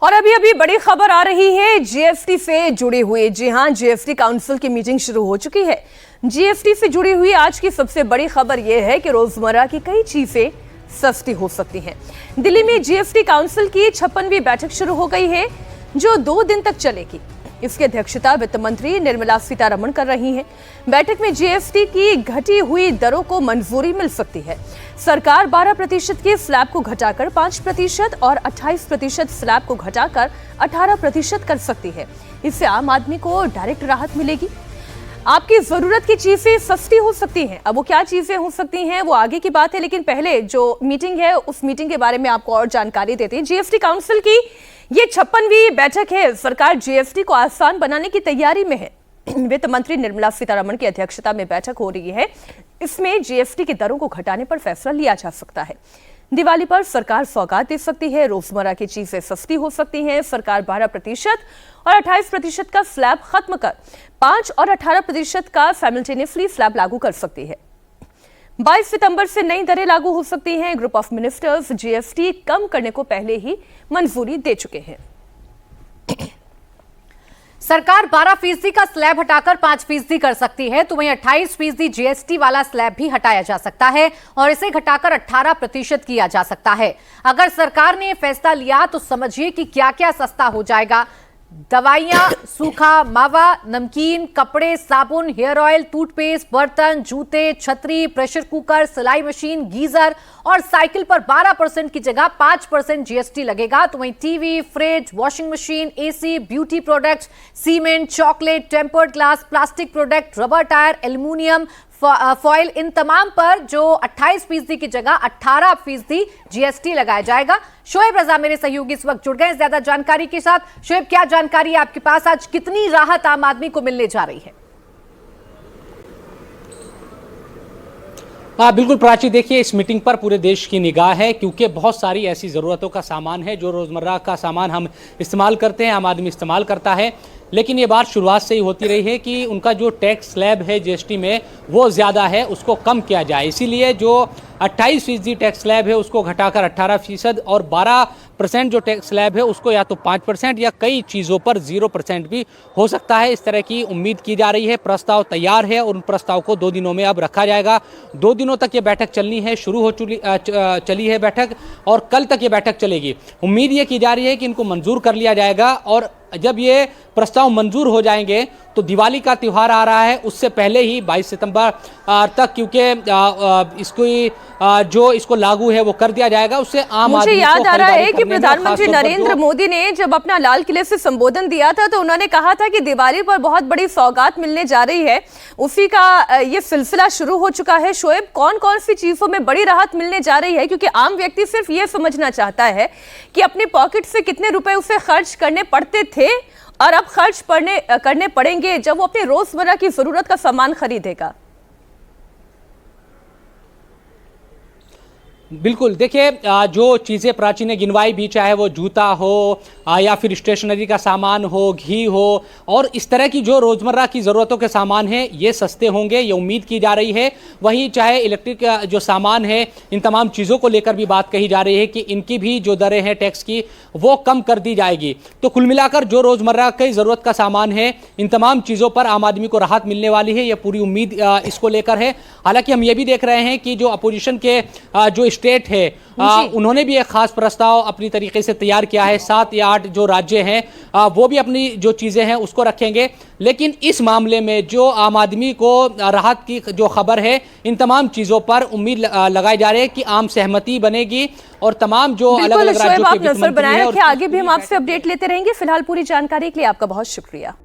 और अभी अभी बड़ी खबर आ रही है जीएसटी से जुड़ी हुई। जी हां, जीएसटी काउंसिल की मीटिंग शुरू हो चुकी है। जीएसटी से जुड़ी हुई आज की सबसे बड़ी खबर यह है कि रोजमर्रा की कई चीजें सस्ती हो सकती हैं। दिल्ली में जीएसटी काउंसिल की 56वीं बैठक शुरू हो गई है, जो 2 दिन तक चलेगी। इसकी अध्यक्षता वित्त मंत्री निर्मला सीतारमण कर रही हैं। बैठक में जीएसटी की घटी हुई दरों को मंजूरी मिल सकती है। सरकार 12% के स्लैब को घटाकर 5% और 28% स्लैब को घटाकर 18% कर सकती है। इससे आम आदमी को डायरेक्ट राहत मिलेगी। आपकी जरूरत की चीजें सस्ती हो सकती हैं। अब वो क्या चीजें हो सकती हैं वो आगे की बात है, लेकिन पहले जो मीटिंग है उस मीटिंग के बारे में आपको और जानकारी देते हैं। जीएसटी काउंसिल की ये 56वीं बैठक है। सरकार जीएसटी को आसान बनाने की तैयारी में है। वित्त मंत्री निर्मला सीतारमण की अध्यक्षता में बैठक हो रही है। इसमें जीएसटी की दरों को घटाने पर फैसला लिया जा सकता है। दिवाली पर सरकार सौगात दे सकती है। रोजमर्रा की चीजें सस्ती हो सकती हैं। सरकार 12% और 28% का स्लैब खत्म कर 5 और 18% का साइमल्टेनियसली स्लैब लागू कर सकती है। 22 सितंबर से नई दरें लागू हो सकती हैं। ग्रुप ऑफ मिनिस्टर्स जीएसटी कम करने को पहले ही मंजूरी दे चुके हैं। सरकार 12% का स्लैब हटाकर 5% कर सकती है, तो वहीं 28% जीएसटी वाला स्लैब भी हटाया जा सकता है और इसे घटाकर 18% किया जा सकता है। अगर सरकार ने फैसला लिया तो समझिए कि क्या क्या सस्ता हो जाएगा। दवाइयां, सूखा मावा, नमकीन, कपड़े, साबुन, हेयर ऑयल, टूथपेस्ट, बर्तन, जूते, छतरी, प्रेशर कुकर, सिलाई मशीन, गीजर और साइकिल पर 12% की जगह 5% जीएसटी लगेगा। तो वहीं TV, fridge, washing machine, AC, beauty products, cement, chocolate, tempered glass, plastic product, rubber tyre, aluminium foil, इन तमाम पर जो 28% की जगह 18% जीएसटी लगाया जाएगा। शोएब रजा मेरे सहयोगी इस वक्त जुड़ गए ज्यादा जानकारी के साथ। शोएब, क्या जानकारी है आपके पास? आज कितनी राहत आम आदमी को मिलने जा रही है? हाँ बिल्कुल प्राची, देखिए इस मीटिंग पर पूरे देश की निगाह है, क्योंकि बहुत सारी ऐसी ज़रूरतों का सामान है जो रोज़मर्रा का सामान हम इस्तेमाल करते हैं, आम आदमी इस्तेमाल करता है। लेकिन ये बात शुरुआत से ही होती रही है कि उनका जो टैक्स स्लैब है जीएसटी में वो ज़्यादा है, उसको कम किया जाए। इसीलिए जो 28% टैक्स स्लैब है उसको घटाकर 18% और 12% जो टैक्स स्लैब है उसको या तो 5% या कई चीज़ों पर 0% भी हो सकता है। इस तरह की उम्मीद की जा रही है। प्रस्ताव तैयार है और उन प्रस्ताव को 2 दिनों में अब रखा जाएगा। 2 दिनों तक ये बैठक चलनी है, शुरू हो चली है बैठक और कल तक ये बैठक चलेगी। उम्मीद ये की जा रही है कि इनको मंजूर कर लिया जाएगा और जब ये प्रस्ताव मंजूर हो जाएंगे तो दिवाली का त्यौहार आ रहा है, उससे पहले ही 22 सितंबर तक, क्योंकि इसको लागू है वो कर दिया जाएगा। उससे आम मुझे याद आ रहा है कि प्रधानमंत्री नरेंद्र मोदी ने जब अपना लाल किले से संबोधन दिया था तो उन्होंने कहा था कि दिवाली पर बहुत बड़ी सौगात मिलने जा रही है। उसी का ये सिलसिला शुरू हो चुका है। शोएब, कौन कौन सी चीजों में बड़ी राहत मिलने जा रही है? क्योंकि आम व्यक्ति सिर्फ ये समझना चाहता है कि अपने पॉकेट से कितने रुपए उसे खर्च करने पड़ते थे और अब खर्च करने पड़ेंगे जब वो अपने रोजमर्रा की जरूरत का सामान खरीदेगा। बिल्कुल, देखिए जो चीज़ें प्राची ने गिनवाई भी, चाहे वो जूता हो या फिर स्टेशनरी का सामान हो, घी हो और इस तरह की जो रोज़मर्रा की ज़रूरतों के सामान हैं ये सस्ते होंगे, ये उम्मीद की जा रही है। वहीं चाहे इलेक्ट्रिक जो सामान है, इन तमाम चीज़ों को लेकर भी बात कही जा रही है कि इनकी भी जो दरें हैं टैक्स की वो कम कर दी जाएगी। तो कुल मिलाकर जो रोज़मर्रा की ज़रूरत का सामान है, इन तमाम चीज़ों पर आम आदमी को राहत मिलने वाली है, ये पूरी उम्मीद इसको लेकर है। हालांकि हम ये भी देख रहे हैं कि जो अपोजिशन के जो स्टेट है उन्होंने भी एक खास प्रस्ताव अपनी तरीके से तैयार किया है। 7 या 8 जो राज्य हैं वो भी अपनी जो चीज़ें हैं उसको रखेंगे। लेकिन इस मामले में जो आम आदमी को राहत की जो खबर है, इन तमाम चीज़ों पर उम्मीद लगाई जा रही है कि आम सहमति बनेगी और तमाम जो अलग अलग राज्यों के वित्त मंत्री हैं। आगे भी हम आपसे अपडेट लेते रहेंगे। फिलहाल पूरी जानकारी के लिए आपका बहुत शुक्रिया।